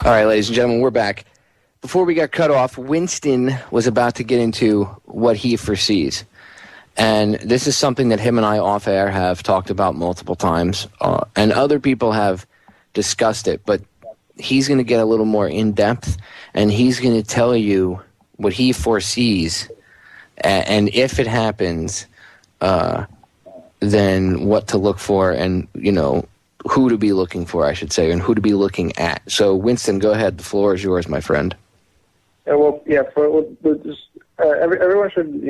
All right, ladies and gentlemen, we're back. Before we got cut off, Winston was about to get into what he foresees. And this is something that him and I off air have talked about multiple times, and other people have discussed it, but he's going to get a little more in-depth, and he's going to tell you what he foresees, and if it happens, then what to look for, and, who to be looking for, I should say, and who to be looking at. So, Winston, go ahead. The floor is yours, my friend. Everyone should,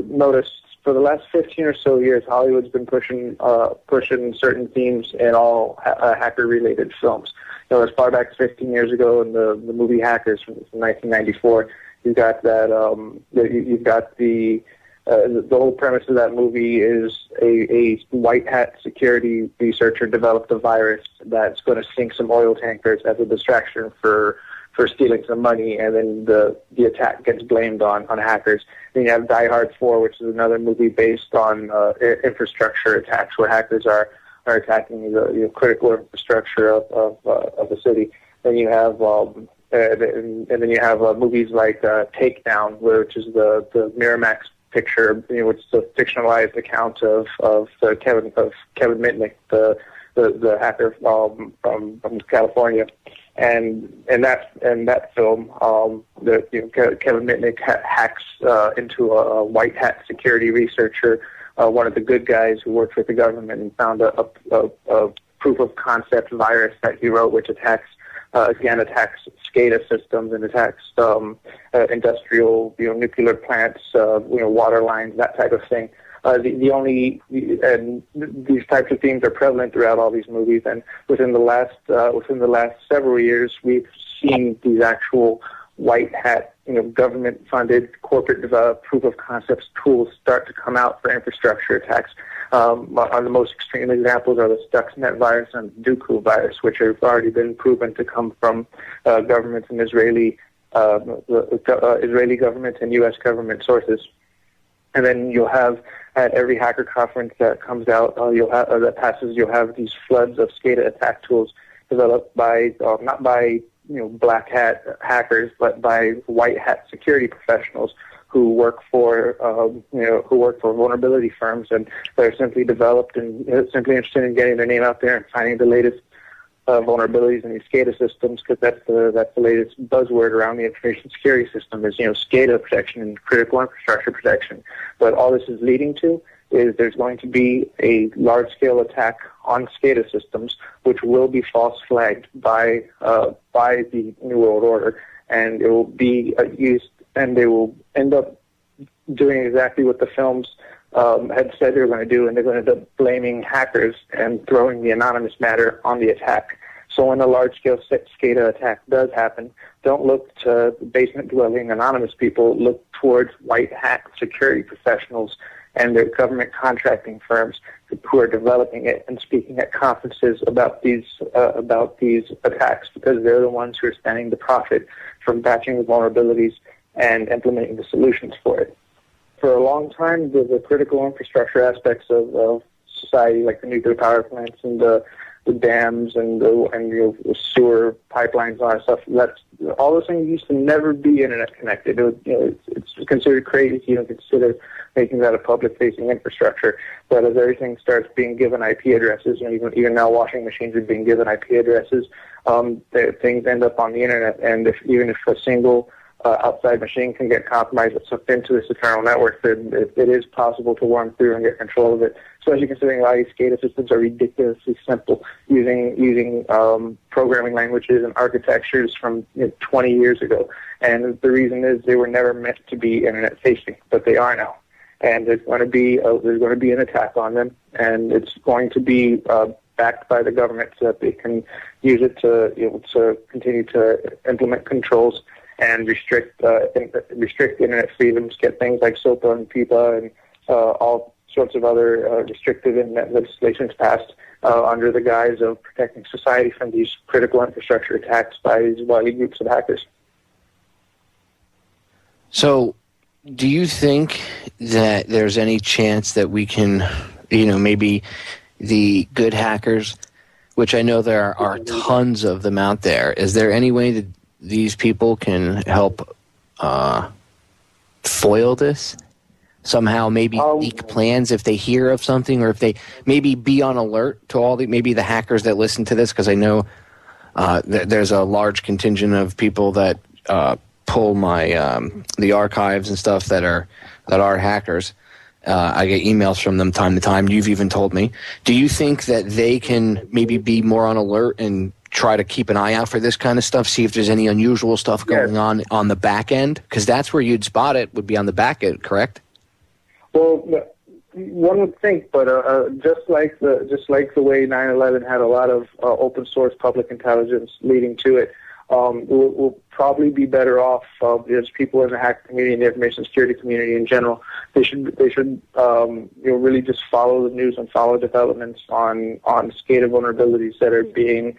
notice for the last 15 or so years, Hollywood's been pushing certain themes in all hacker-related films. As far back as 15 years ago in the movie Hackers from 1994, you've got that. You've got the whole premise of that movie is a white hat security researcher developed a virus that's going to sink some oil tankers as a distraction for stealing some money, and then the attack gets blamed on hackers. Then you have Die Hard 4, which is another movie based on infrastructure attacks where hackers are attacking the critical infrastructure of the city. Then you have movies like Takedown, which is the Miramax picture, which is a fictionalized account of Kevin Mitnick, the hacker from California. And in that film, Kevin Mitnick hacks into a white hat security researcher, one of the good guys who worked with the government, and found a proof of concept virus that he wrote, which attacks SCADA systems and attacks industrial, nuclear plants, water lines, that type of thing. These types of themes are prevalent throughout all these movies, and within the last several years, we've seen these actual white hat, government-funded, corporate-developed proof-of-concepts tools start to come out for infrastructure attacks. On the most extreme examples are the Stuxnet virus and the Dooku virus, which have already been proven to come from governments and Israeli government and U.S. government sources. And then you'll have at every hacker conference that comes out, you'll have these floods of SCADA attack tools developed by not by black hat hackers, but by white hat security professionals who work for vulnerability firms, and they're simply developed and simply interested in getting their name out there and finding the latest vulnerabilities in these SCADA systems, because that's the latest buzzword around the information security system is SCADA protection and critical infrastructure protection. But all this is leading to is there's going to be a large-scale attack on SCADA systems, which will be false flagged by the New World Order, and it will be used, and they will end up doing exactly what the films had said they were going to do, and they're going to end up blaming hackers and throwing the anonymous matter on the attack. So when a large-scale SCADA attack does happen, don't look to basement-dwelling anonymous people. Look towards white hat security professionals and their government contracting firms who are developing it and speaking at conferences about these attacks, because they're the ones who are spending the profit from patching the vulnerabilities and implementing the solutions for it. For a long time, the critical infrastructure aspects of society, like the nuclear power plants and the dams and the sewer pipelines and all that stuff, all those things used to never be internet connected. It's considered crazy to even consider making that a public-facing infrastructure. But as everything starts being given IP addresses, even now washing machines are being given IP addresses, things end up on the internet. And even if a single outside machine can get compromised and sucked into this eternal network, then it is possible to worm through and get control of it. Especially considering a lot of these SCADA systems are ridiculously simple, using programming languages and architectures from 20 years ago. And the reason is they were never meant to be internet facing, but they are now. And there's going to be an attack on them, and it's going to be backed by the government so that they can use it to continue to implement controls and restrict internet freedoms, get things like SOPA and PIPA and all sorts of other restrictive internet legislations passed under the guise of protecting society from these critical infrastructure attacks by these wily groups of hackers. So, do you think that there's any chance that we can, maybe the good hackers which I know there are tons of them out there, is there any way that these people can help foil this? Somehow maybe leak plans if they hear of something, or if they maybe be on alert to all maybe the hackers that listen to this, because I know there's a large contingent of people that pull my the archives and stuff that are hackers. I get emails from them time to time. You've even told me. Do you think that they can maybe be more on alert and try to keep an eye out for this kind of stuff, see if there's any unusual stuff going on the back end? Because that's where you'd spot it, would be on the back end, correct? Well, one would think, but just like the way 9/11 had a lot of open source public intelligence leading to it, we'll probably be better off as people in the hacker community and the information security community in general. They should really just follow the news and follow developments on SCADA vulnerabilities that are being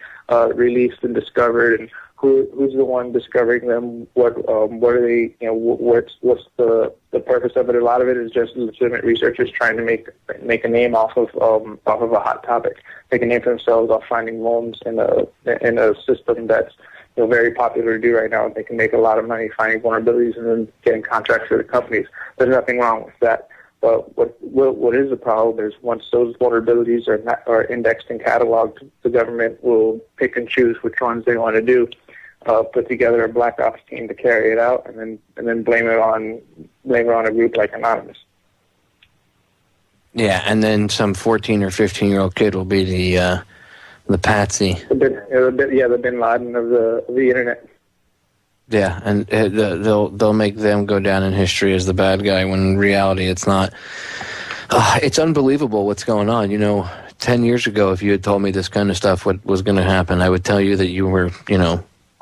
released and discovered, and who's the one discovering them? What are they? What's the purpose of it? A lot of it is just legitimate researchers trying to make a name off of a hot topic, make a name for themselves off finding vulns in a system that's very popular to do right now. They can make a lot of money finding vulnerabilities and then getting contracts for the companies. There's nothing wrong with that. But what is the problem is once those vulnerabilities are indexed and cataloged, the government will pick and choose which ones they want to do, put together a black ops team to carry it out, and then blame it on a group like Anonymous. Yeah, and then some 14 or 15-year-old kid will be the patsy. The Bin Laden of the internet. Yeah, and they'll make them go down in history as the bad guy, when in reality it's not. It's unbelievable what's going on. 10 years ago, if you had told me this kind of stuff was going to happen, I would tell you that you were,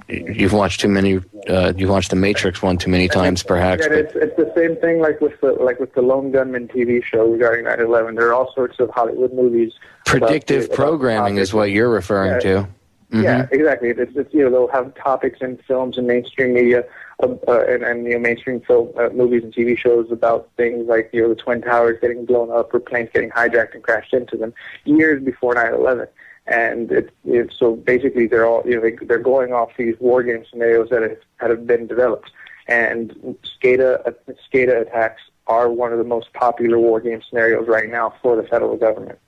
you've watched too many. You've watched The Matrix one too many times, perhaps. Yeah, it's the same thing like with the Lone Gunman TV show regarding 9/11. There are all sorts of Hollywood movies. Predictive programming is what you're referring to. Mm-hmm. Yeah, exactly. It's they'll have topics in films and mainstream media, and mainstream film movies and TV shows about things like the Twin Towers getting blown up or planes getting hijacked and crashed into them years before 9/11. And so basically they're all they're going off these war game scenarios that have been developed, and SCADA attacks are one of the most popular war game scenarios right now for the federal government.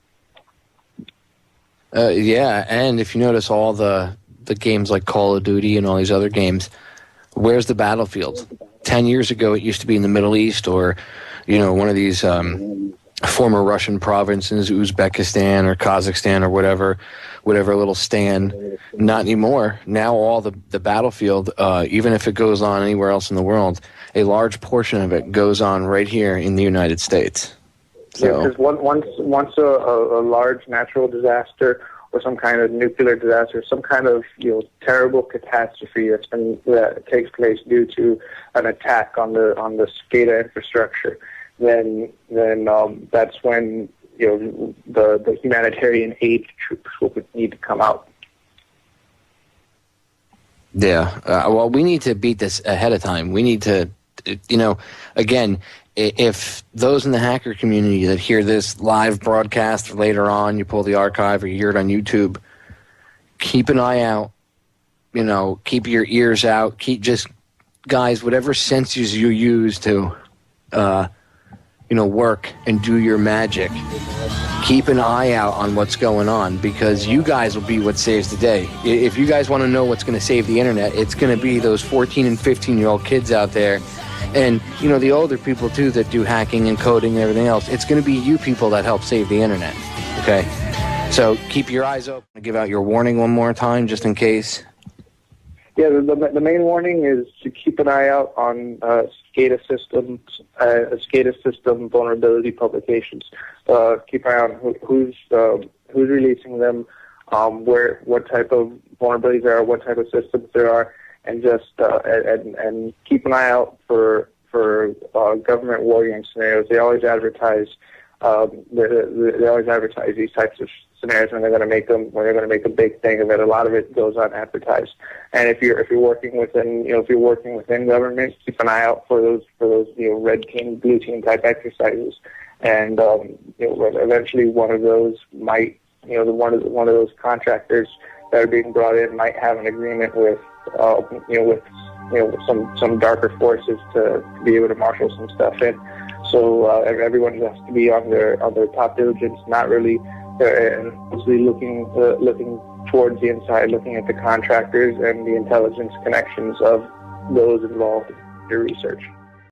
Yeah, and if you notice all the games like Call of Duty and all these other games, where's the battlefield? 10 years ago, it used to be in the Middle East or, one of these former Russian provinces, Uzbekistan or Kazakhstan or whatever little stand. Not anymore. Now all the battlefield, even if it goes on anywhere else in the world, a large portion of it goes on right here in the United States. So, yeah, because once a large natural disaster or some kind of nuclear disaster, some kind of terrible catastrophe that takes place due to an attack on the SCADA infrastructure, then that's when the humanitarian aid troops will need to come out. Yeah, well, we need to beat this ahead of time. We need to, again, if those in the hacker community that hear this live broadcast later on, you pull the archive or you hear it on YouTube, keep an eye out, keep your ears out, guys, whatever senses you use to, work and do your magic, keep an eye out on what's going on, because you guys will be what saves the day. If you guys want to know what's going to save the internet, it's going to be those 14 and 15-year-old kids out there. And, the older people, too, that do hacking and coding and everything else. It's going to be you people that help save the internet, okay? So keep your eyes open. Give out your warning one more time, just in case. Yeah, the main warning is to keep an eye out on SCADA system vulnerability publications. Keep an eye on who's releasing them, what type of vulnerabilities there are, what type of systems there are, and just and keep an eye out for government war game scenarios. They always advertise these types of scenarios when they're going to make them, when they're going to make a big thing of it. A lot of it goes unadvertised. And if you're working within government, keep an eye out for those red team, blue team type exercises. And eventually one of those might one of those contractors that are being brought in might have an agreement with some darker forces to be able to marshal some stuff in. So everyone has to be on their top diligence, not really, and mostly looking towards the inside, looking at the contractors and the intelligence connections of those involved in your research.